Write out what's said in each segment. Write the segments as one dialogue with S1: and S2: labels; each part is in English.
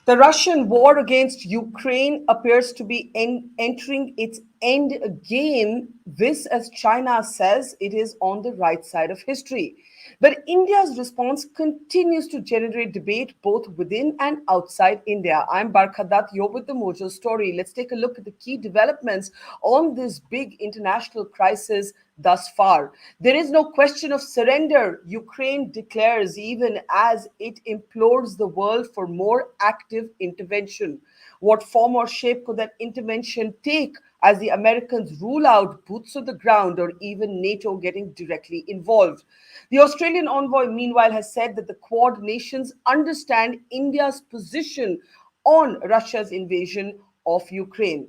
S1: The Russian war against Ukraine appears to be entering its end game. This, as China says, it is on the right side of history. But India's response continues to generate debate both within and outside India. I'm Barkha Dutt, you're with the Mojo Story. Let's take a look at the key developments on this big international crisis thus far. There is no question of surrender, Ukraine declares, even as it implores the world for more active intervention. What form or shape could that intervention take as the Americans rule out boots on the ground or even NATO getting directly involved? The Australian envoy, meanwhile, has said that the Quad nations understand India's position on Russia's invasion of Ukraine.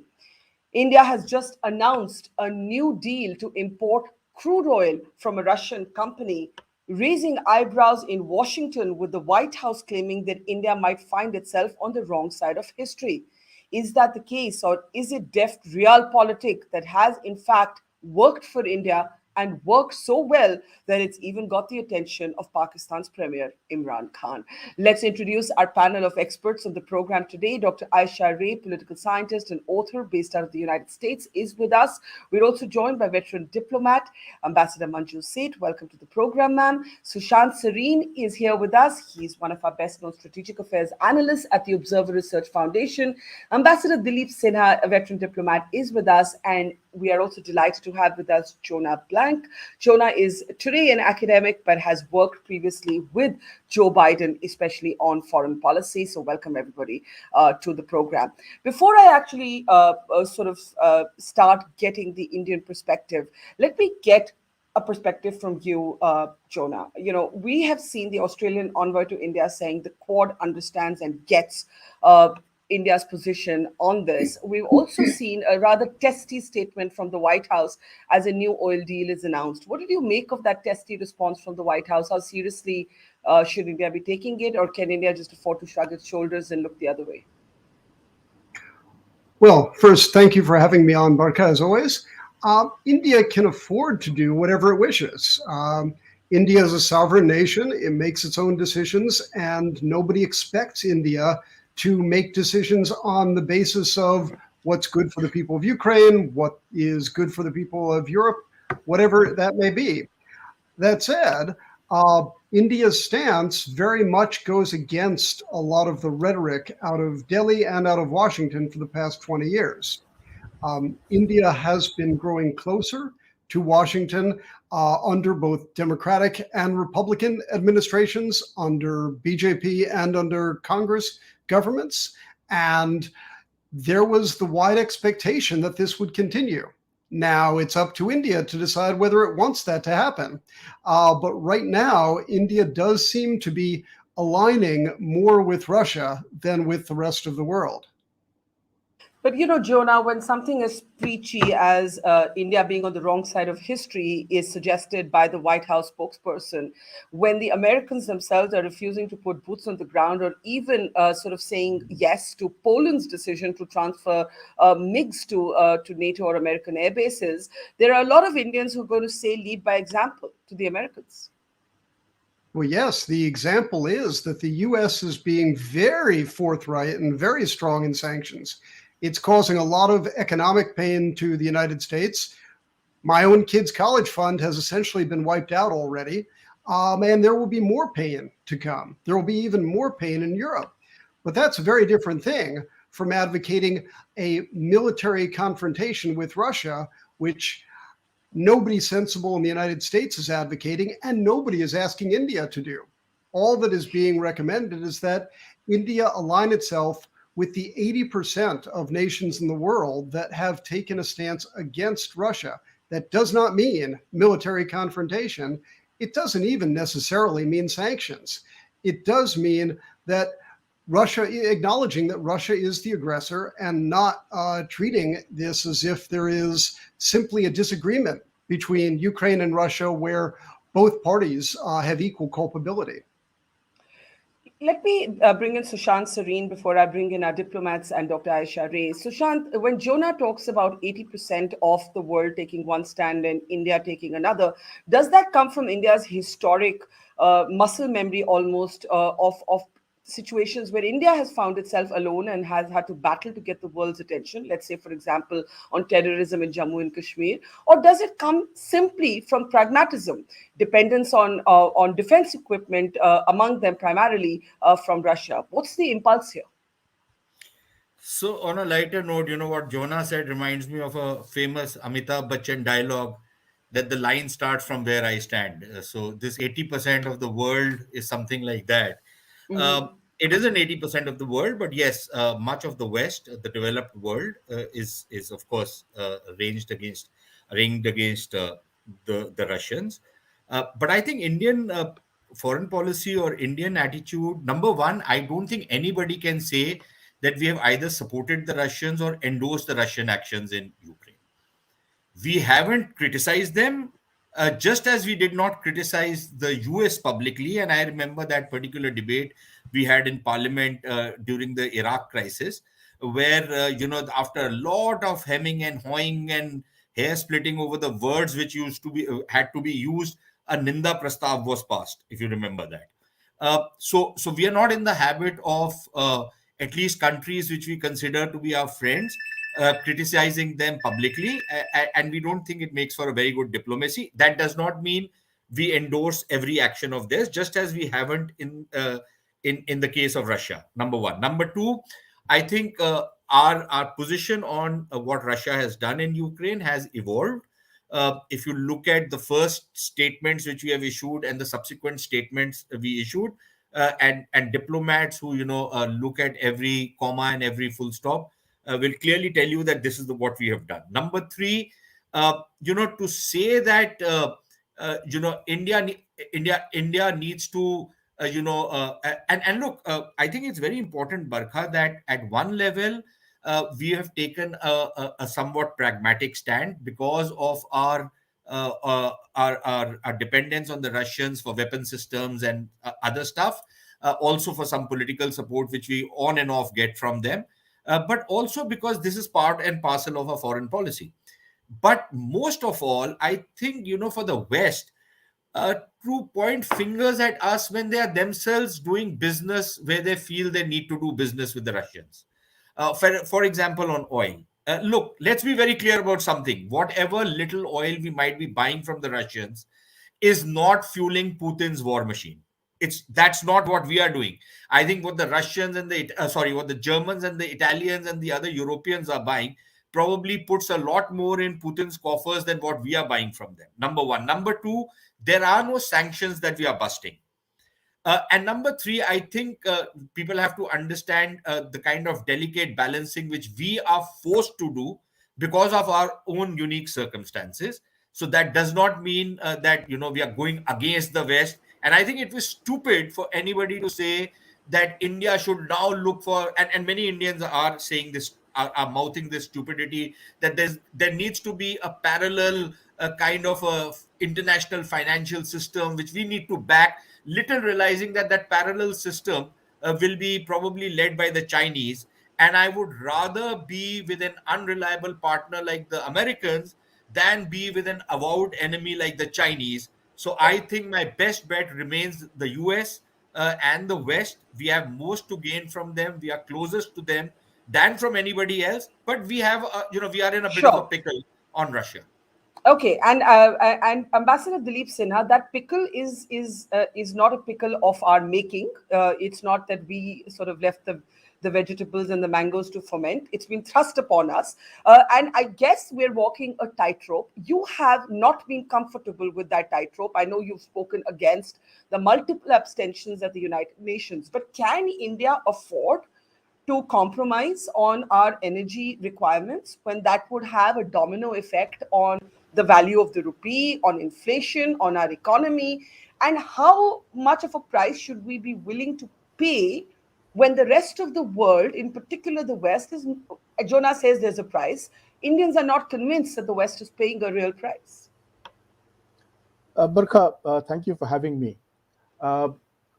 S1: India has just announced a new deal to import crude oil from a Russian company, raising eyebrows in Washington, with the White House claiming that India might find itself on the wrong side of history. Is that the case, or is it deft realpolitik that has, in fact, worked for India and worked so well that it's even got the attention of Pakistan's Premier Imran Khan? Let's introduce our panel of experts on the program today. Dr. Ayesha, political scientist and author based out of the United States, is with us. We're also joined by veteran diplomat, Ambassador Manju. Seth. Welcome to the program, ma'am. Sushant Sareen is here with us. He's one of our best-known strategic affairs analysts at the Observer Research Foundation. Ambassador Dilip Sinha, a veteran diplomat, is with us, and we are also delighted to have with us Jonah. Jonah is today an academic but has worked previously with Joe Biden, especially on foreign policy. So welcome everybody to the program. Before I actually start getting the Indian perspective, let me get a perspective from you, Jonah. You know, we have seen the Australian envoy to India saying the Quad understands and gets India's position on this. We've also seen a rather testy statement from the White House as a new oil deal is announced. What did you make of that testy response from the White House? How seriously should India be taking it, or can India just afford to shrug its shoulders and look the other way?
S2: Well, first, thank you for having me on, Barkha, as always. India can afford to do whatever it wishes. India is a sovereign nation. It makes its own decisions, and nobody expects India to make decisions on the basis of what's good for the people of Ukraine, what is good for the people of Europe, whatever that may be. That said, India's stance very much goes against a lot of the rhetoric out of Delhi and out of Washington for the past 20 years. India has been growing closer to Washington under both Democratic and Republican administrations, under BJP and under Congress governments. And there was the wide expectation that this would continue. Now it's up to India to decide whether it wants that to happen. But right now, India does seem to be aligning more with Russia than with the rest of the world.
S1: But you know, Jonah, when something as preachy as India being on the wrong side of history is suggested by the White House spokesperson, when the Americans themselves are refusing to put boots on the ground, or even saying yes to Poland's decision to transfer MiGs to NATO or American air bases, there are a lot of Indians who are going to say lead by example to the Americans.
S2: Well, yes, the example is that the U.S. is being very forthright and very strong in sanctions. It's causing a lot of economic pain to the United States. My own kids' college fund has essentially been wiped out already, and there will be more pain to come. There will be even more pain in Europe. But that's a very different thing from advocating a military confrontation with Russia, which nobody sensible in the United States is advocating, and nobody is asking India to do. All that is being recommended is that India align itself with the 80% of nations in the world that have taken a stance against Russia. That does not mean military confrontation. It doesn't even necessarily mean sanctions. It does mean that Russia, acknowledging that Russia is the aggressor and not treating this as if there is simply a disagreement between Ukraine and Russia where both parties have equal culpability.
S1: Let me bring in Sushant Sareen before I bring in our diplomats and Dr. Ayesha. Sushant, when Jonah talks about 80% of the world taking one stand and India taking another, does that come from India's historic muscle memory almost of situations where India has found itself alone and has had to battle to get the world's attention, let's say, for example, on terrorism in Jammu and Kashmir? Or does it come simply from pragmatism, dependence on defense equipment, among them primarily from Russia? What's the impulse here?
S3: So, on a lighter note, what Jonah said reminds me of a famous Amitabh Bachchan dialogue that the line starts from where I stand. So, this 80% of the world is something like that.
S1: Mhm.
S3: It isn't 80% of the world, but yes, much of the West, the developed world, is of course ringed against the Russians. But I think Indian foreign policy or Indian attitude, number one, I don't think anybody can say that we have either supported the Russians or endorsed the Russian actions in Ukraine. We haven't criticized them, just as we did not criticize the US publicly. And I remember that particular debate we had in Parliament during the Iraq crisis, where, after a lot of hemming and hawing and hair splitting over the words which used to be had to be used, a Ninda Prastav was passed, if you remember that. So we are not in the habit of, at least countries which we consider to be our friends, criticizing them publicly, and we don't think it makes for a very good diplomacy. That does not mean we endorse every action of theirs, just as we haven't in the case of Russia. Number one. Number two, I think our position on what Russia has done in Ukraine has evolved. If you look at the first statements which we have issued and the subsequent statements we issued, and diplomats who look at every comma and every full stop will clearly tell you that this is what we have done. Number three, to say that India needs to and look, I think it's very important, Barkha, that at one level we have taken a somewhat pragmatic stand because of our dependence on the Russians for weapon systems and other stuff, also for some political support which we on and off get from them, but also because this is part and parcel of our foreign policy. But most of all, I think, for the West, to point fingers at us when they are themselves doing business where they feel they need to do business with the Russians. For example, on oil. Look, let's be very clear about something. Whatever little oil we might be buying from the Russians is not fueling Putin's war machine. That's not what we are doing. I think what the Russians and what the Germans and the Italians and the other Europeans are buying probably puts a lot more in Putin's coffers than what we are buying from them. Number one. Number two, there are no sanctions that we are busting. And number three, I think people have to understand the kind of delicate balancing which we are forced to do because of our own unique circumstances. So that does not mean that we are going against the West. And I think it was stupid for anybody to say that India should now look for, and many Indians are saying this, are mouthing this stupidity, that there needs to be a parallel kind of a international financial system which we need to back, little realizing that that parallel system will be probably led by the Chinese. And I would rather be with an unreliable partner like the Americans than be with an avowed enemy like the Chinese. So I think my best bet remains the US and the West. We have most to gain from them. We are closest to them than from anybody else. But we have, we are in a bit of a
S1: Sure.
S3: pickle on Russia.
S1: Okay, and Ambassador Dilip Sinha, that pickle is not a pickle of our making. It's not that we sort of left the vegetables and the mangoes to ferment. It's been thrust upon us, and I guess we're walking a tightrope. You have not been comfortable with that tightrope. I know you've spoken against the multiple abstentions at the United Nations, but can India afford to compromise on our energy requirements when that would have a domino effect on the value of the rupee, on inflation, on our economy? And how much of a price should we be willing to pay when the rest of the world, in particular the West, is, Jonah says there's a price. Indians are not convinced that the West is paying a real price.
S4: Barkha, thank you for having me. Uh,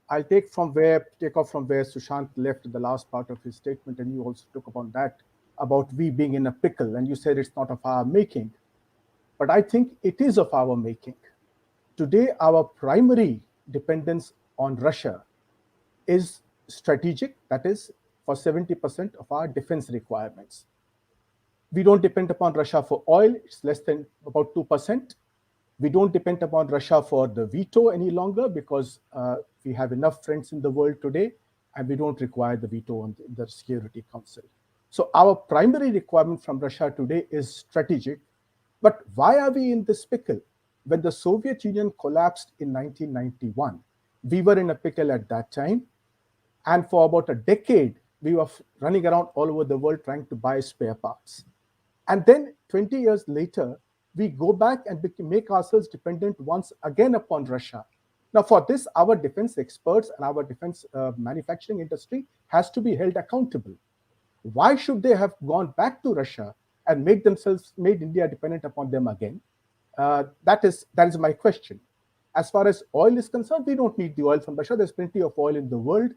S4: I'll take off from where Sushant left the last part of his statement, and you also took upon that about we being in a pickle, and you said it's not of our making, but I think it is of our making. Today, our primary dependence on Russia is strategic, that is for 70% of our defense requirements. We don't depend upon Russia for oil, it's less than about 2%. We don't depend upon Russia for the veto any longer because we have enough friends in the world today and we don't require the veto on the Security Council. So our primary requirement from Russia today is strategic. But why are we in this pickle? When the Soviet Union collapsed in 1991, we were in a pickle at that time. And for about a decade, we were running around all over the world trying to buy spare parts. And then 20 years later, we go back and make ourselves dependent once again upon Russia. Now, for this, our defense experts and our defense manufacturing industry has to be held accountable. Why should they have gone back to Russia and made India dependent upon them again? That is my question. As far as oil is concerned, we don't need the oil from Russia. There's plenty of oil in the world.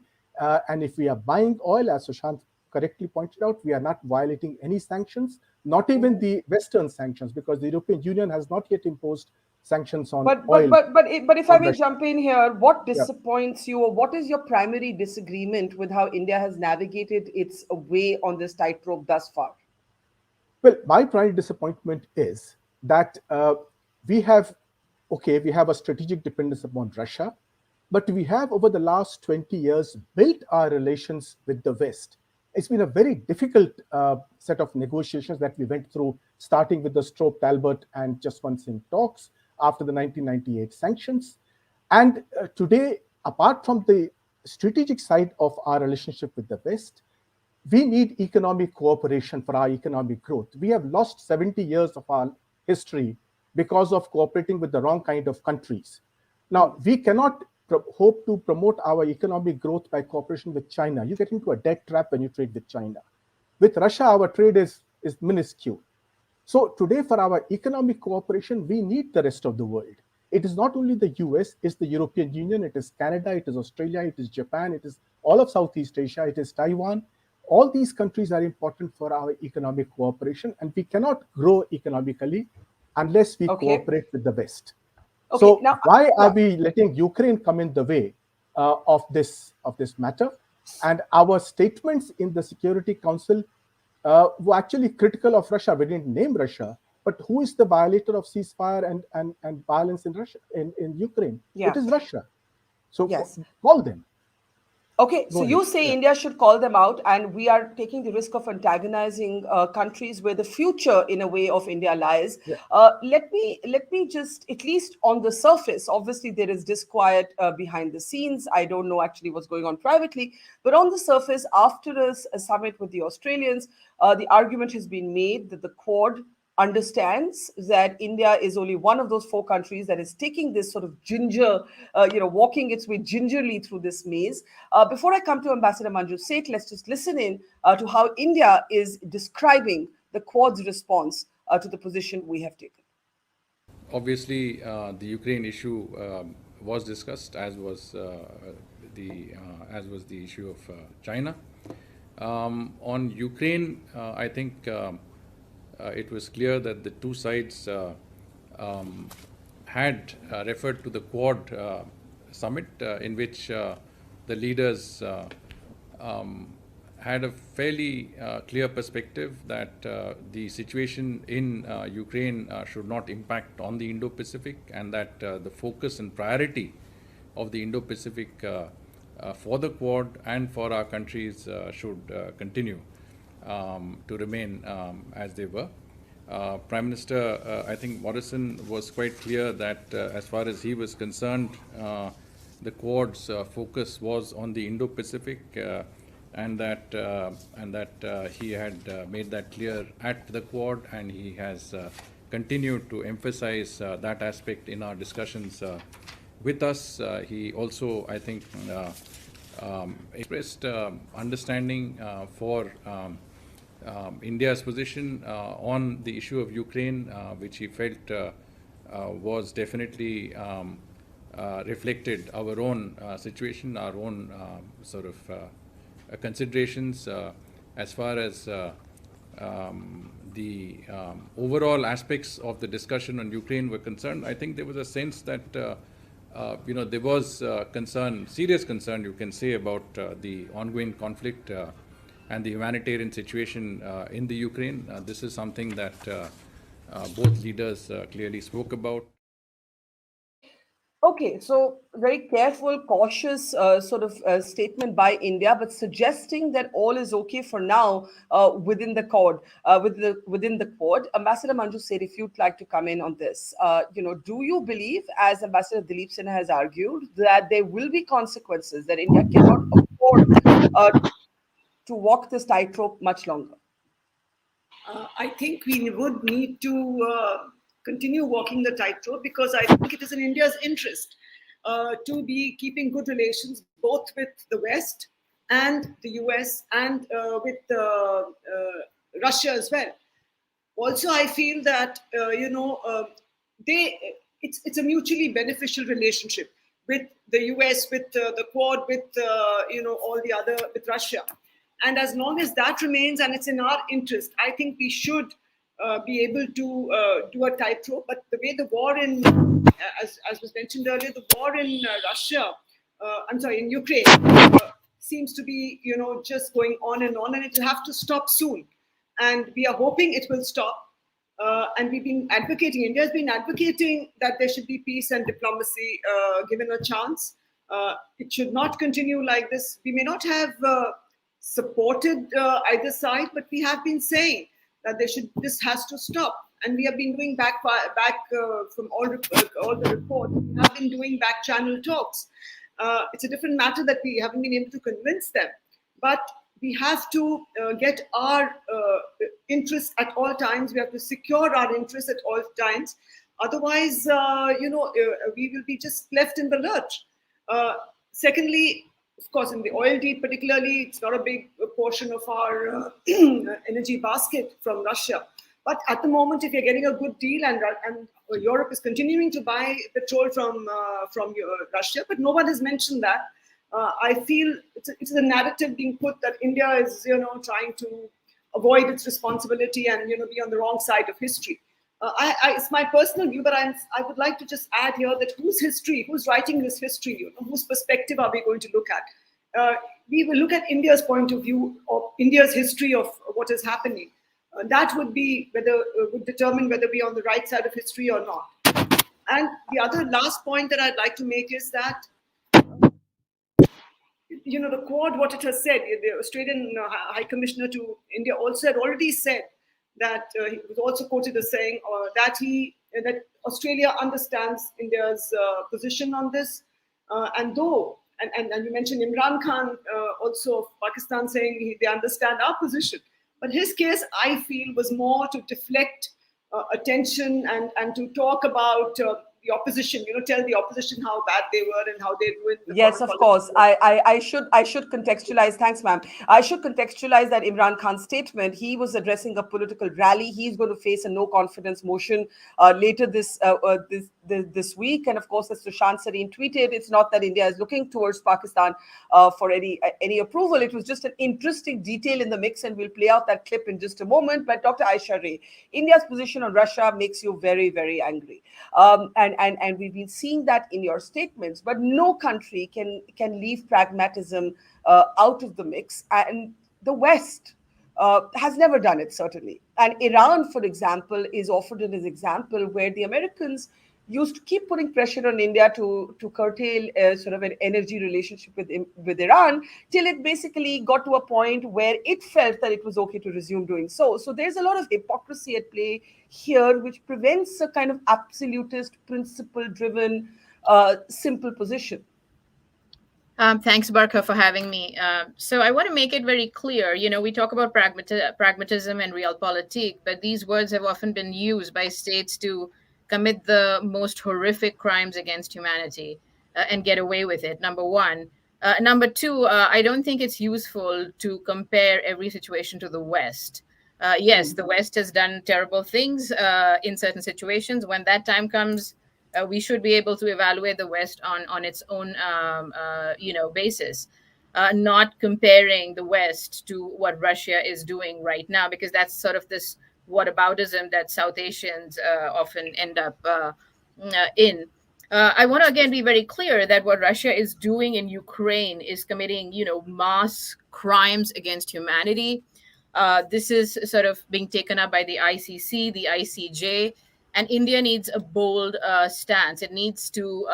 S4: And if we are buying oil, as Sushant correctly pointed out, we are not violating any sanctions, not even the Western sanctions, because the European Union has not yet imposed sanctions on oil.
S1: But if I may jump in here, what disappoints you, or what is your primary disagreement with how India has navigated its way on this tightrope thus far?
S4: Well, my primary disappointment is that we have a strategic dependence upon Russia, but we have over the last 20 years built our relations with the West. It's been a very difficult set of negotiations that we went through, starting with the Stroop-Talbot and Jaswant-Singh talks after the 1998 sanctions. And today, apart from the strategic side of our relationship with the West, we need economic cooperation for our economic growth. We have lost 70 years of our history because of cooperating with the wrong kind of countries. Now, we cannot hope to promote our economic growth by cooperation with China. You get into a debt trap when you trade with China. With Russia, our trade is minuscule. So today, for our economic cooperation, we need the rest of the world. It is not only the US, it's the European Union, it is Canada, it is Australia, it is Japan, it is all of Southeast Asia, it is Taiwan. All these countries are important for our economic cooperation, and we cannot grow economically unless we cooperate with the West. So now, why are we letting Ukraine come in the way of this matter? And our statements in the Security Council were actually critical of Russia. We didn't name Russia, but who is the violator of ceasefire and violence in Russia in Ukraine? It is Russia. So call them.
S1: Okay, so you say India should call them out, and we are taking the risk of antagonizing countries where the future, in a way, of India lies. Let me just, at least on the surface, obviously there is disquiet behind the scenes. I don't know actually what's going on privately, but on the surface, after a summit with the Australians, the argument has been made that the Quad understands that India is only one of those 4 countries that is taking this sort of walking its way gingerly through this maze. Before I come to Ambassador Manju Seth, let's just listen in to how India is describing the Quad's response to the position we have taken.
S5: Obviously, the Ukraine issue was discussed, as was the issue of China. On Ukraine, I think it was clear that the two sides had referred to the Quad summit, in which the leaders had a fairly clear perspective that the situation in Ukraine should not impact on the Indo-Pacific, and that the focus and priority of the Indo-Pacific for the Quad and for our countries should continue to remain as they were. Prime Minister, I think Morrison was quite clear that as far as he was concerned, the Quad's focus was on the Indo-Pacific, and that he had made that clear at the Quad, and he has continued to emphasize that aspect in our discussions with us. He also, I think, expressed understanding for India's position on the issue of Ukraine, which he felt was definitely reflected our own situation, our own sort of considerations as far as the overall aspects of the discussion on Ukraine were concerned. I think there was a sense that there was serious concern, you can say, about the ongoing conflict and the humanitarian situation in the Ukraine. This is something that both leaders clearly spoke about.
S1: Okay, so very careful, cautious sort of statement by India, but suggesting that all is okay for now within the Quad. Within the Quad, Ambassador Manju said, if you'd like to come in on this, do you believe, as Ambassador Dilip Sinha has argued, that there will be consequences, that India cannot afford to walk this tightrope much longer?
S6: I think we would need to continue walking the tightrope, because I think it is in India's interest to be keeping good relations both with the West and the US and with Russia as well. Also, I feel that it's a mutually beneficial relationship with the US, with the Quad, with all the other, with Russia. And as long as that remains and it's in our interest, I think we should be able to do a tightrope. But the way the war as was mentioned earlier, the war in in Ukraine seems to be, just going on, and it will have to stop soon. And we are hoping it will stop. And we've been advocating, India has been advocating that there should be peace and diplomacy given a chance. It should not continue like this. We may not have supported either side, but we have been saying that this has to stop. And we have been doing back from all the reports. We have been doing back channel talks. It's a different matter that we haven't been able to convince them, but we have to get our interests at all times. We have to secure our interests at all times. Otherwise, we will be just left in the lurch. Secondly, of course, in the oil deal particularly, it's not a big portion of our energy basket from Russia. But at the moment, if you're getting a good deal, and Europe is continuing to buy petrol from Russia, but no one has mentioned that. I feel it's a narrative being put that India is, trying to avoid its responsibility and, be on the wrong side of history. It's my personal view, but I would like to just add here that who's writing this history, whose perspective are we going to look at? We will look at India's point of view, of India's history of what is happening. That would determine whether we're on the right side of history or not. And the other last point that I'd like to make is that, the Quad, what it has said, the Australian High Commissioner to India also had already said that he was also quoted as saying that Australia understands India's position on this, and you mentioned Imran Khan also of Pakistan saying they understand our position, but his case I feel was more to deflect attention and to talk about the opposition, tell the opposition how bad they were and how they ruined the
S1: Yes, of course. I should contextualize. Thanks, ma'am. I should contextualize that Imran Khan's statement. He was addressing a political rally. He's going to face a no confidence motion later this week. And of course, as Sushant Sareen tweeted, it's not that India is looking towards Pakistan for any approval. It was just an interesting detail in the mix, and we'll play out that clip in just a moment. But Dr. Ayesha Ray, India's position on Russia makes you very, very angry. And we've been seeing that in your statements, but no country can leave pragmatism out of the mix, and the West has never done it, certainly. And Iran, for example, is offered as an example where the Americans used to keep putting pressure on India to curtail sort of an energy relationship with Iran, till it basically got to a point where it felt that it was okay to resume doing so. So there's a lot of hypocrisy at play here, which prevents a kind of absolutist, principle-driven, simple position.
S7: Thanks, Barkha, for having me. So I want to make it very clear, we talk about pragmatism and realpolitik, but these words have often been used by states to commit the most horrific crimes against humanity and get away with it, number one. Number two, I don't think it's useful to compare every situation to the West. Yes, the West has done terrible things in certain situations. When that time comes, we should be able to evaluate the West on its own, basis, not comparing the West to what Russia is doing right now, because that's sort of this whataboutism that South Asians often end up in. I want to again be very clear that what Russia is doing in Ukraine is committing, mass crimes against humanity. This is sort of being taken up by the ICC, the ICJ, and India needs a bold stance. It needs to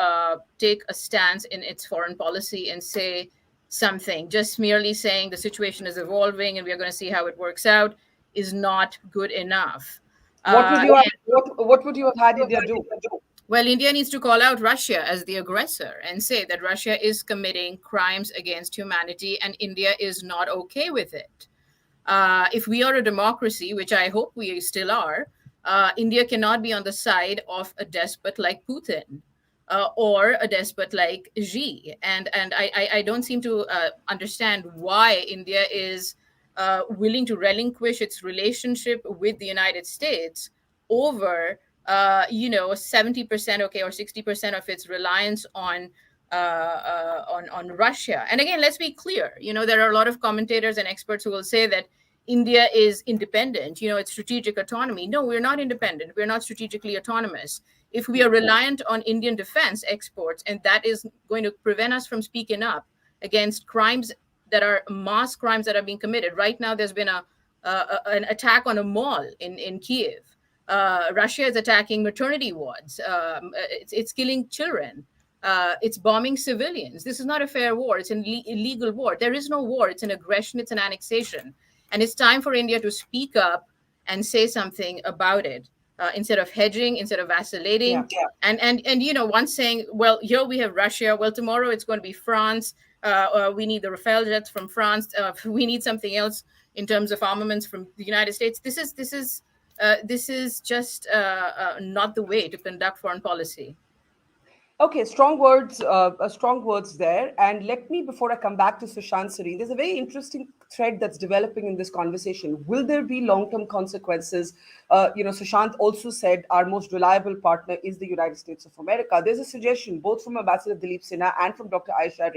S7: take a stance in its foreign policy and say something. Just merely saying the situation is evolving and we are going to see how it works out is not good enough.
S1: What would you have, what would you have had India do?
S7: Well, India needs to call out Russia as the aggressor and say that Russia is committing crimes against humanity and India is not okay with it. If we are a democracy, which I hope we still are, India cannot be on the side of a despot like Putin or a despot like Xi. And I don't seem to understand why India is willing to relinquish its relationship with the United States over 70%, okay, or 60% of its reliance on Russia. And again, let's be clear. There are a lot of commentators and experts who will say that India is independent. It's strategic autonomy. No, we're not independent. We're not strategically autonomous. If we are reliant on Indian defense exports, and that is going to prevent us from speaking up against crimes that are mass crimes that are being committed. Right now, there's been an attack on a mall in Kiev. Russia is attacking maternity wards. It's killing children. It's bombing civilians. This is not a fair war. It's an illegal war. There is no war. It's an aggression. It's an annexation. And it's time for India to speak up and say something about it instead of hedging, instead of vacillating. Yeah. And once saying, well, here we have Russia. Well, tomorrow it's going to be France. We need the Rafale jets from France. We need something else in terms of armaments from the United States. This is just not the way to conduct foreign policy.
S1: Okay, strong words there. And let me, before I come back to Sushant Sareen, there's a very interesting thread that's developing in this conversation. Will there be long-term consequences? Sushant also said our most reliable partner is the United States of America. There's a suggestion, both from Ambassador Dilip Sinha and from Dr. Ayesha,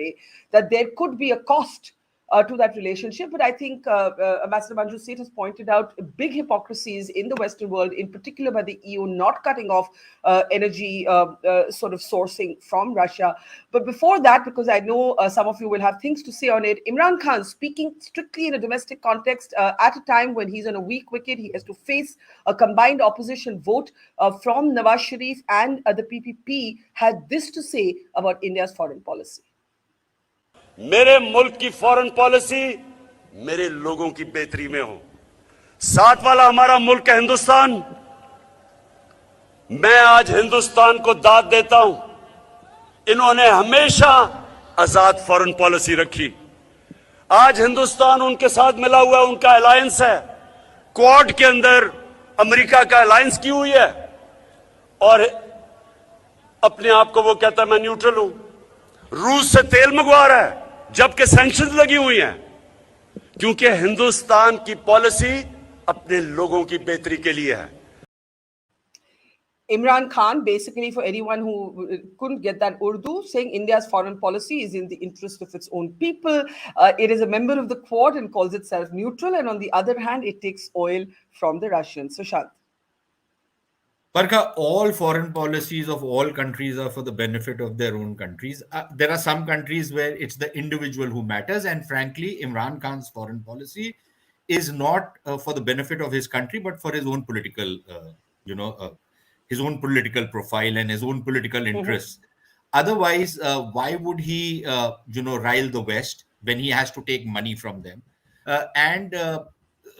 S1: that there could be a cost to that relationship. But I think Ambassador Manju Seth has pointed out big hypocrisies in the Western world, in particular by the EU, not cutting off energy sort of sourcing from Russia. But before that, because I know some of you will have things to say on it, Imran Khan, speaking strictly in a domestic context, at a time when he's on a weak wicket, he has to face a combined opposition vote from Nawaz Sharif and the PPP, had this to say about India's foreign policy.
S8: मेरे मुल्क की foreign policy मेरे लोगों की बेहतरी में हो। साथ वाला हमारा मुल्क है हिंदुस्तान। मैं आज हिंदुस्तान को दाद देता हूं। इन्होंने हमेशा आजाद फॉरेन पॉलिसी रखी। आज हिंदुस्तान उनके साथ मिला हुआ है, उनका अलायंस है। क्वाड के अंदर अमेरिका का अलायंस की हुई है और अपने आप को वो कहता है मैं न्यूट्रल हूं। रूस से तेल मंगवा रहा है जबकि सैंक्शंस लगी हुई हैं, क्योंकि हिंदुस्तान की पॉलिसी अपने लोगों की बेहतरी के लिए है।
S1: Imran Khan, basically, for anyone who couldn't get that Urdu, saying India's foreign policy is in the interest of its own people. It is a member of the Quad and calls itself neutral. And on the other hand, it takes oil from the Russians. Sushant.
S3: Barkha, all foreign policies of all countries are for the benefit of their own countries. There are some countries where it's the individual who matters. And frankly, Imran Khan's foreign policy is not for the benefit of his country, but for his own political, his own political profile and his own political interests. Otherwise, why would he, rile the West when he has to take money from them?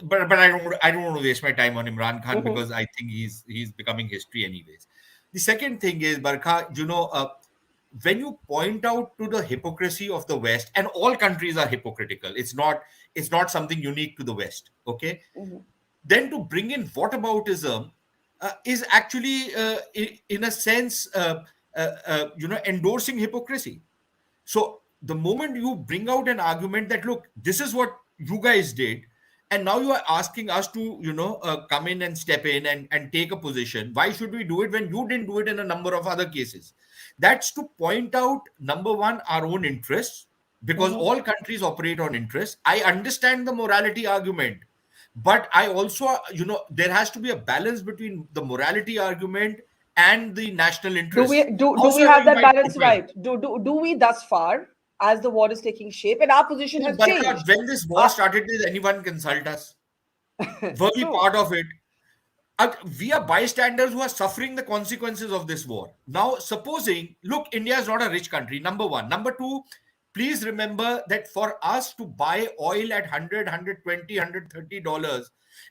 S3: But I don't want to waste my time on Imran Khan because I think he's becoming history anyways. The second thing is, Barkha, when you point out to the hypocrisy of the West, and all countries are hypocritical, it's not something unique to the West, okay? Then to bring in whataboutism is actually, in a sense, endorsing hypocrisy. So the moment you bring out an argument that, look, this is what you guys did, and now you are asking us to, come in and step in and take a position. Why should we do it when you didn't do it in a number of other cases? That's to point out, number one, our own interests, because all countries operate on interests. I understand the morality argument, but I also, there has to be a balance between the morality argument and the national
S1: Do
S3: interest.
S1: we have that balance right? Do we thus far, as the war is taking shape and our position has
S3: Barkha,
S1: changed?
S3: when this war started, did anyone consult us? Were we
S1: True.
S3: part of it? We are bystanders who are suffering the consequences of this war. Now, supposing, look, India is not a rich country, number one. Number two, please remember that for us to buy oil at $100, $120, $130,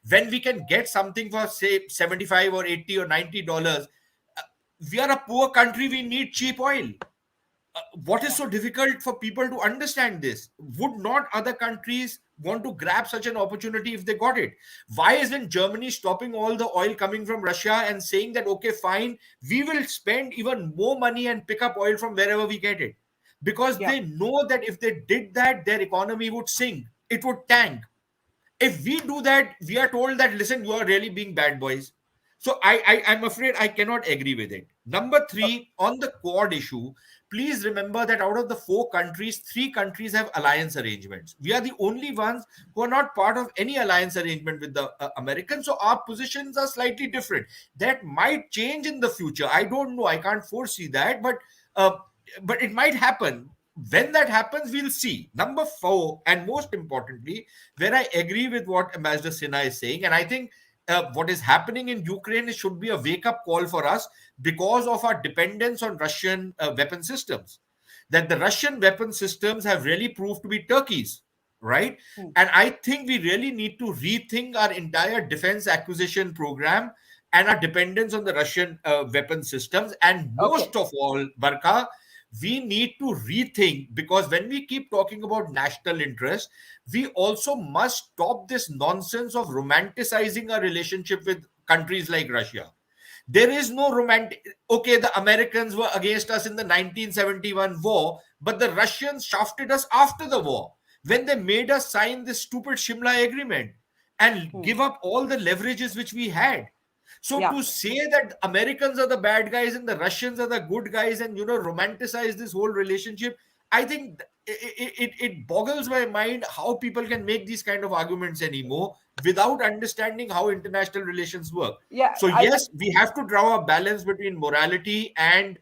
S3: when we can get something for, say, $75 or $80 or $90, we are a poor country, we need cheap oil. What is so difficult for people to understand this? Would not other countries want to grab such an opportunity if they got it? Why isn't Germany stopping all the oil coming from Russia and saying that, okay, fine, we will spend even more money and pick up oil from wherever we get it? Because they know that if they did that, their economy would sink, it would tank. If we do that, we are told that, listen, you are really being bad boys. So I'm afraid I cannot agree with it. Number three, on the Quad issue, please remember that out of the 4 countries, 3 countries have alliance arrangements. We are the only ones who are not part of any alliance arrangement with the Americans. So our positions are slightly different. That might change in the future. I don't know. I can't foresee that, but it might happen. When that happens, we'll see. Number 4, and most importantly, where I agree with what Ambassador Sinha is saying, and I think what is happening in Ukraine should be a wake-up call for us because of our dependence on Russian weapon systems. That the Russian weapon systems have really proved to be Turkey's, right? And I think we really need to rethink our entire defense acquisition program and our dependence on the Russian weapon systems. And most of all, Barkha, we need to rethink, because when we keep talking about national interest, we also must stop this nonsense of romanticizing our relationship with countries like Russia. There is no romantic. Okay, the Americans were against us in the 1971 war, but the Russians shafted us after the war when they made us sign this stupid Shimla agreement and give up all the leverages which we had. So to say that Americans are the bad guys and the Russians are the good guys and, romanticize this whole relationship, I think it boggles my mind how people can make these kind of arguments anymore without understanding how international relations work. So yes, we have to draw a balance between morality and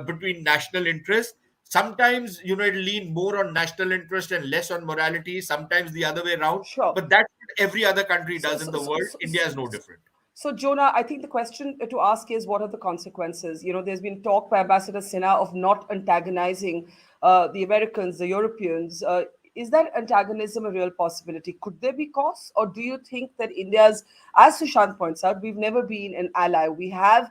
S3: between national interest. Sometimes, it'll lean more on national interest and less on morality. Sometimes the other way around.
S1: Sure.
S3: But that's what every other country does in the world. India is no different.
S1: So, Jonah, I think the question to ask is, what are the consequences? There's been talk by Ambassador Sinha of not antagonizing the Americans, the Europeans. Is that antagonism a real possibility? Could there be costs? Or do you think that India's, as Sushant points out, we've never been an ally. We have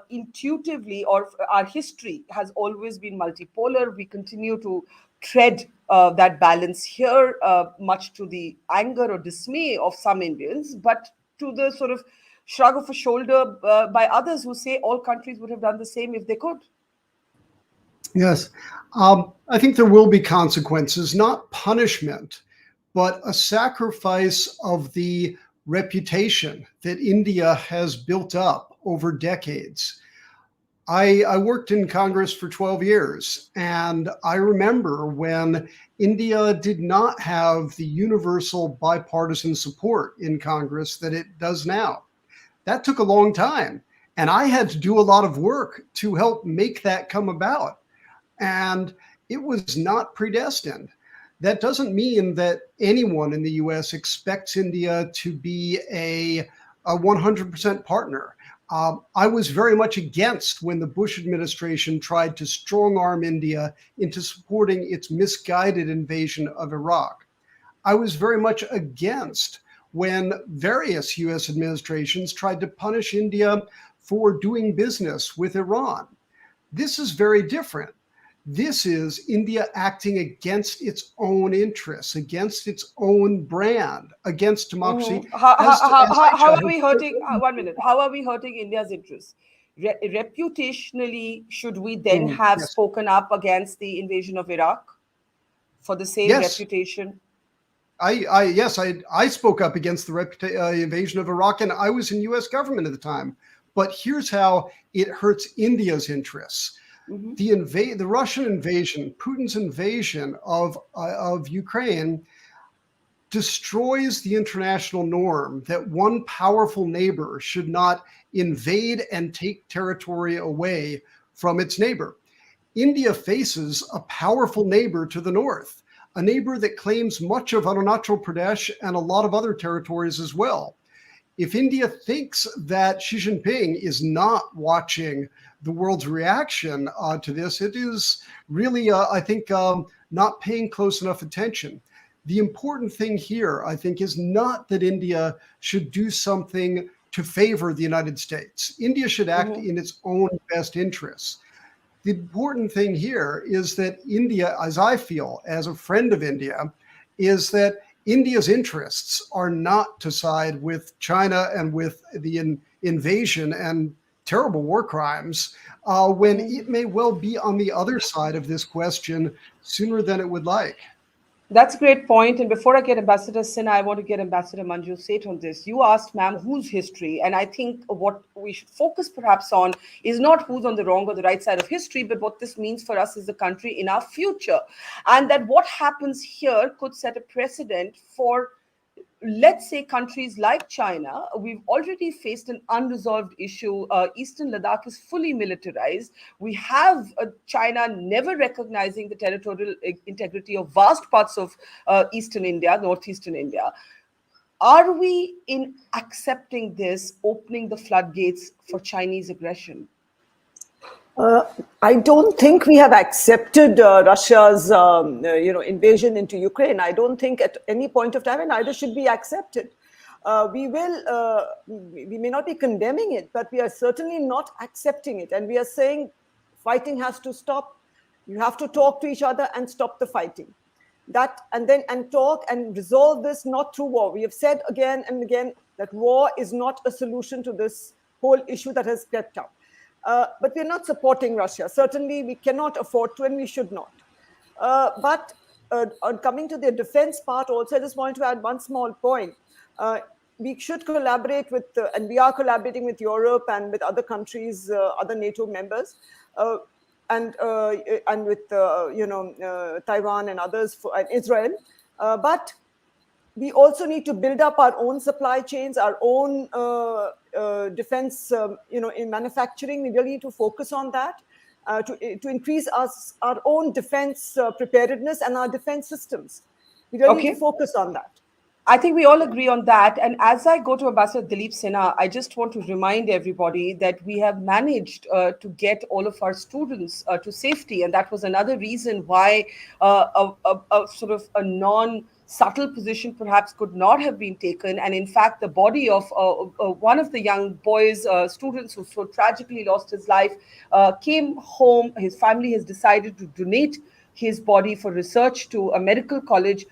S1: intuitively, or our history has always been multipolar. We continue to tread that balance here, much to the anger or dismay of some Indians, but to the sort of shrug of a shoulder by others who say all countries would have done the same if they could.
S2: Yes. I think there will be consequences, not punishment, but a sacrifice of the reputation that India has built up over decades. I worked in Congress for 12 years, and I remember when India did not have the universal bipartisan support in Congress that it does now. That took a long time, and I had to do a lot of work to help make that come about. And it was not predestined. That doesn't mean that anyone in the US expects India to be a 100% partner. I was very much against when the Bush administration tried to strong-arm India into supporting its misguided invasion of Iraq. I was very much against when various US administrations tried to punish India for doing business with Iran. This is very different. This is India acting against its own interests, against its own brand, against democracy.
S1: How are we hurting? 1 minute. How are we hurting India's interests? Reputationally, should we then have spoken up against the invasion of Iraq for the same reputation?
S2: I spoke up against the invasion of Iraq, and I was in U.S. government at the time. But here's how it hurts India's interests. The Russian invasion, Putin's invasion of Ukraine, destroys the international norm that one powerful neighbor should not invade and take territory away from its neighbor. India faces a powerful neighbor to the north, a neighbor that claims much of Arunachal Pradesh and a lot of other territories as well. If India thinks that Xi Jinping is not watching the world's reaction to this, it is really, I think, not paying close enough attention. The important thing here, I think, is not that India should do something to favor the United States. India should act in its own best interests. The important thing here is that India, as I feel, as a friend of India, is that India's interests are not to side with China and with the invasion and terrible war crimes, when it may well be on the other side of this question sooner than it would like.
S1: That's a great point. And before I get Ambassador Sinha, I want to get Ambassador Manju Seth on this. You asked, ma'am, whose history? And I think what we should focus perhaps on is not who's on the wrong or the right side of history, but what this means for us as a country in our future. And that what happens here could set a precedent for, let's say, countries like China. We've already faced an unresolved issue. Eastern Ladakh is fully militarized. We have China never recognizing the territorial integrity of vast parts of Eastern India, northeastern India. Are we, in accepting this, opening the floodgates for Chinese aggression?
S6: I don't think we have accepted Russia's, invasion into Ukraine. I don't think at any point of time, and neither should be accepted. We may not be condemning it, but we are certainly not accepting it. And we are saying fighting has to stop. You have to talk to each other and stop the fighting. And talk and resolve this not through war. We have said again and again that war is not a solution to this whole issue that has crept up. But we're not supporting Russia. Certainly, we cannot afford to, and we should not. But on coming to the defense part also, I just want to add one small point. We should collaborate with, and we are collaborating with Europe and with other countries, other NATO members, and with Taiwan and others, and Israel. But we also need to build up our own supply chains, our own defense, in manufacturing. We really need to focus on that to increase our own defense preparedness and our defense systems. We really need to focus on that.
S1: I think we all agree on that. And as I go to Ambassador Dilip Sinha, I just want to remind everybody that we have managed to get all of our students to safety. And that was another reason why a sort of a non-subtle position perhaps could not have been taken. And in fact, the body of one of the young boys, students who so tragically lost his life, came home. His family has decided to donate his body for research to a medical college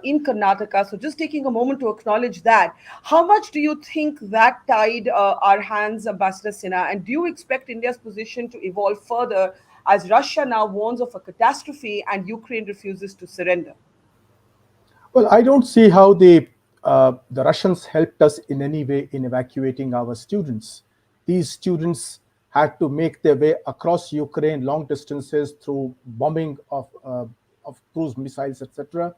S1: in Karnataka. So just taking a moment to acknowledge that. How much do you think that tied our hands, Ambassador Sinha? And do you expect India's position to evolve further as Russia now warns of a catastrophe and Ukraine refuses to surrender?
S4: Well, I don't see how the Russians helped us in any way in evacuating our students. These students had to make their way across Ukraine long distances through bombing of cruise missiles, etc.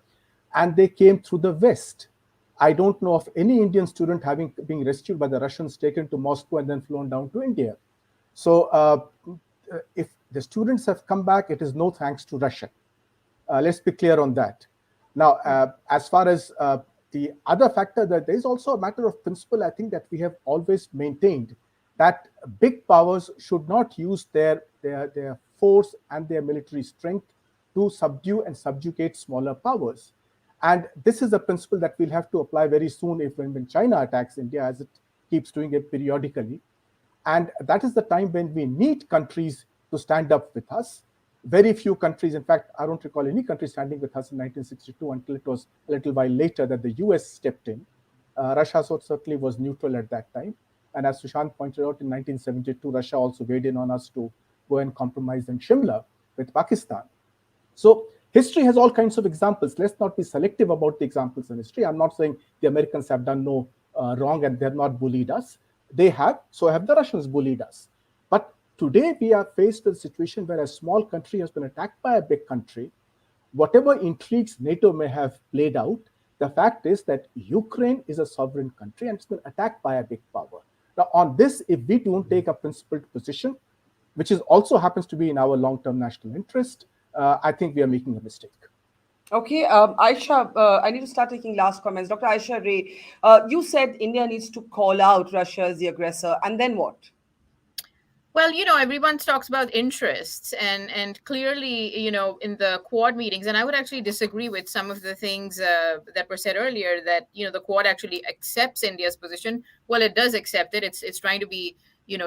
S4: And they came through the West. I don't know of any Indian student being rescued by the Russians, taken to Moscow and then flown down to India. So if the students have come back, it is no thanks to Russia. Let's be clear on that. Now, as far as the other factor, that there is also a matter of principle, I think, that we have always maintained, that big powers should not use their force and their military strength to subdue and subjugate smaller powers. And this is a principle that we'll have to apply very soon when China attacks India, as it keeps doing it periodically. And that is the time when we need countries to stand up with us. Very few countries, in fact, I don't recall any country standing with us in 1962 until it was a little while later that the US stepped in. Russia certainly was neutral at that time. And as Sushant pointed out, in 1972, Russia also weighed in on us to go and compromise in Shimla with Pakistan. So history has all kinds of examples. Let's not be selective about the examples in history. I'm not saying the Americans have done no wrong and they have not bullied us. They have, so have the Russians bullied us. But today we are faced with a situation where a small country has been attacked by a big country. Whatever intrigues NATO may have played out, The fact is that Ukraine is a sovereign country and it's been attacked by a big power. Now, on this, if we don't take a principled position, which is also happens to be in our long-term national interest, I think we are making a mistake.
S1: Okay, Ayesha, I need to start taking last comments. Dr. Ayesha Ray, you said India needs to call out Russia as the aggressor, and then what?
S7: Well, everyone talks about interests, and clearly, in the Quad meetings, and I would actually disagree with some of the things that were said earlier, that the Quad actually accepts India's position. Well, it does accept it. It's trying to be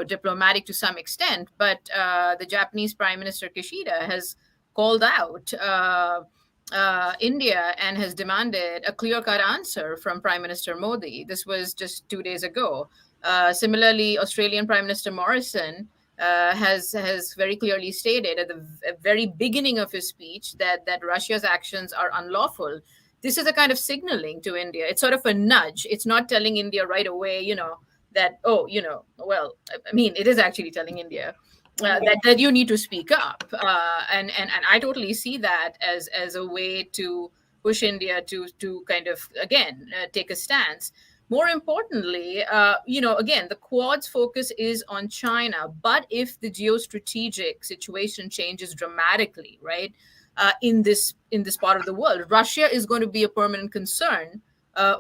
S7: diplomatic to some extent, but the Japanese Prime Minister Kishida has called out India and has demanded a clear-cut answer from Prime Minister Modi. This was just 2 days ago. Similarly, Australian Prime Minister Morrison has very clearly stated at the very beginning of his speech that Russia's actions are unlawful. This is a kind of signaling to India. It's sort of a nudge. It's not telling India right away, that, well, I mean, it is actually telling India that you need to speak up. And I totally see that as a way to push India to kind of, again, take a stance. More importantly, again, the Quad's focus is on China. But if the geostrategic situation changes dramatically, right, in this part of the world, Russia is going to be a permanent concern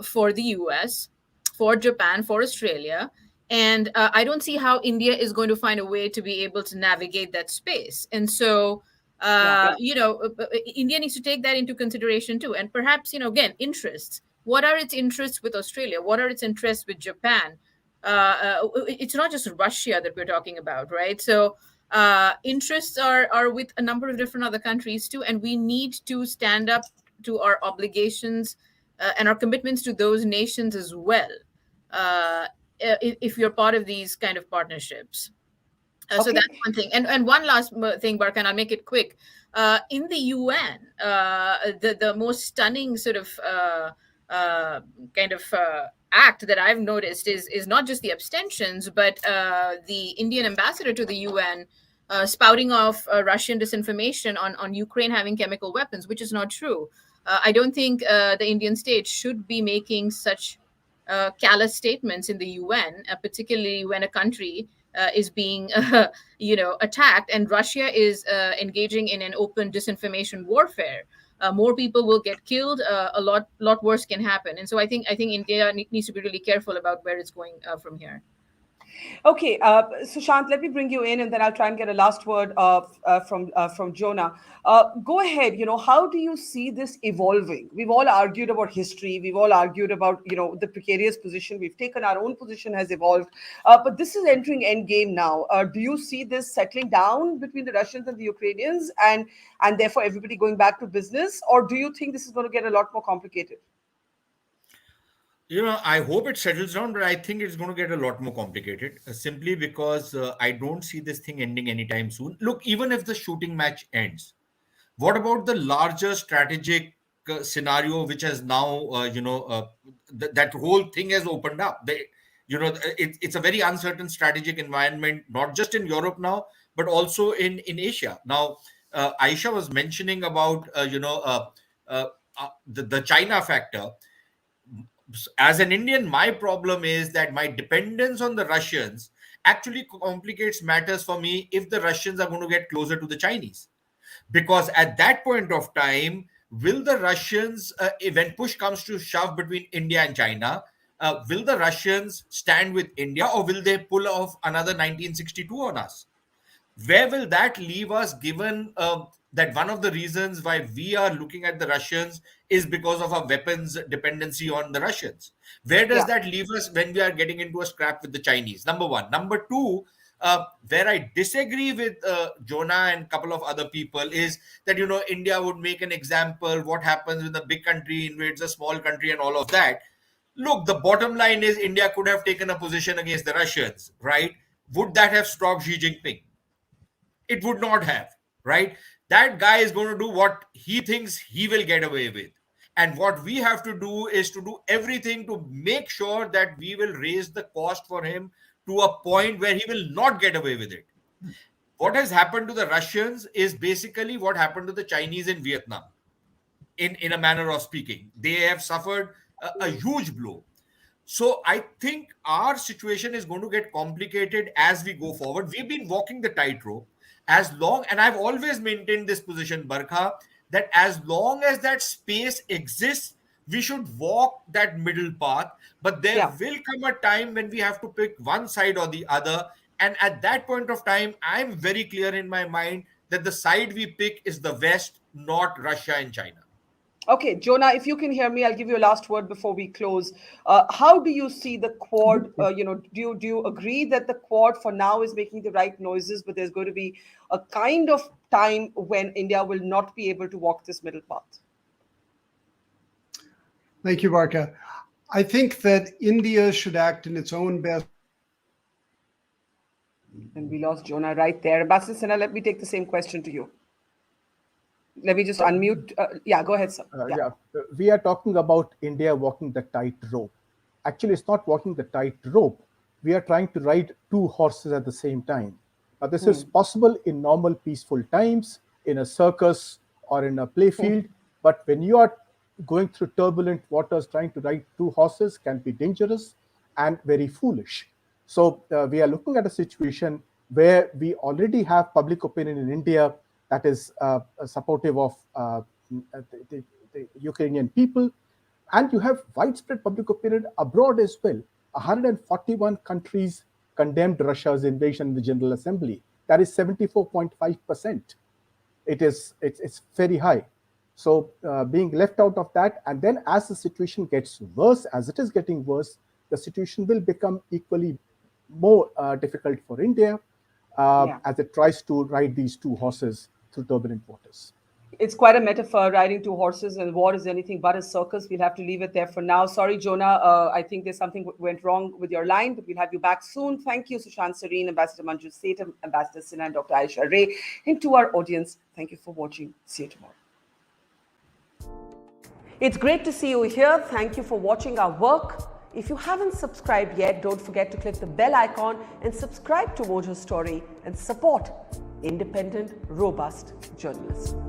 S7: for the US, for Japan, for Australia. And I don't see how India is going to find a way to be able to navigate that space. And so, India needs to take that into consideration too. And perhaps, again, interests. What are its interests with Australia? What are its interests with Japan? It's not just Russia that we're talking about, right? So interests are with a number of different other countries too, and we need to stand up to our obligations and our commitments to those nations as well, if you're part of these kind of partnerships. So that's one thing. And one last thing, Barkha, and I'll make it quick. In the UN, the most stunning sort of act that I've noticed is not just the abstentions, but the Indian ambassador to the UN spouting off Russian disinformation on Ukraine having chemical weapons, which is not true. I don't think the Indian state should be making such callous statements in the UN, particularly when a country is being, attacked, and Russia is engaging in an open disinformation warfare. More people will get killed. A lot worse can happen, and so I think India needs to be really careful about where it's going from here.
S1: Okay, Sushant, let me bring you in, and then I'll try and get a last word from Jonah. Go ahead. How do you see this evolving? We've all argued about history. We've all argued about the precarious position we've taken. Our own position has evolved, but this is entering endgame now. Do you see this settling down between the Russians and the Ukrainians, and therefore everybody going back to business, or do you think this is going to get a lot more complicated?
S3: I hope it settles down, but I think it's going to get a lot more complicated simply because I don't see this thing ending anytime soon. Look, even if the shooting match ends, what about the larger strategic scenario, which has now, that whole thing has opened up? It's a very uncertain strategic environment, not just in Europe now, but also in Asia. Now, Ayesha was mentioning about, the China factor. As an Indian, my problem is that my dependence on the Russians actually complicates matters for me if the Russians are going to get closer to the Chinese. Because at that point of time, will the Russians, when push comes to shove between India and China, will the Russians stand with India, or will they pull off another 1962 on us? Where will that leave us, given that one of the reasons why we are looking at the Russians is because of our weapons dependency on the Russians? Where does that leave us when we are getting into a scrap with the Chinese? Number one. Number two, where I disagree with Jonah and a couple of other people is that, India would make an example. What happens when a big country invades a small country and all of that? Look, the bottom line is India could have taken a position against the Russians, right? Would that have stopped Xi Jinping? It would not have, right? That guy is going to do what he thinks he will get away with. And what we have to do is to do everything to make sure that we will raise the cost for him to a point where he will not get away with it. What has happened to the Russians is basically what happened to the Chinese in Vietnam. in a manner of speaking. They have suffered a huge blow. So I think our situation is going to get complicated as we go forward. We've been walking the tightrope as long, and I've always maintained this position, Barkha, that as long as that space exists, we should walk that middle path. But there will come a time when we have to pick one side or the other. And at that point of time, I'm very clear in my mind that the side we pick is the West, not Russia and China.
S1: Okay, Jonah, if you can hear me, I'll give you a last word before we close. How do you see the Quad? Do you agree that the Quad for now is making the right noises, but there's going to be a kind of time when India will not be able to walk this middle path?
S2: Thank you, Barkha. I think that India should act in its own best.
S1: And we lost Jonah right there. Ambassador Sinha, let me take the same question to you. Let me just unmute. Yeah, go ahead, sir.
S4: We are talking about India walking the tightrope. Actually, it's not walking the tightrope. We are trying to ride two horses at the same time. Now, this is possible in normal, peaceful times, in a circus or in a playfield. But when you are going through turbulent waters, trying to ride two horses can be dangerous and very foolish. So we are looking at a situation where we already have public opinion in India that is supportive of the Ukrainian people. And you have widespread public opinion abroad as well. 141 countries condemned Russia's invasion in the General Assembly. That is 74.5%. It's very high. So being left out of that, and then as the situation gets worse, as it is getting worse, the situation will become equally more difficult for India as it tries to ride these two horses through turbulent waters.
S1: It's quite a metaphor, riding two horses, and war is anything but a circus. We'll have to leave it there for now. Sorry, Jonah. I think there's something went wrong with your line, but we'll have you back soon. Thank you, Sushant Sareen, Ambassador Manju, Seth, Ambassador Sinha, and Dr. Ayesha. And to our audience, thank you for watching. See you tomorrow. It's great to see you here. Thank you for watching our work. If you haven't subscribed yet, don't forget to click the bell icon and subscribe to Mojo's Story and support independent, robust journalism.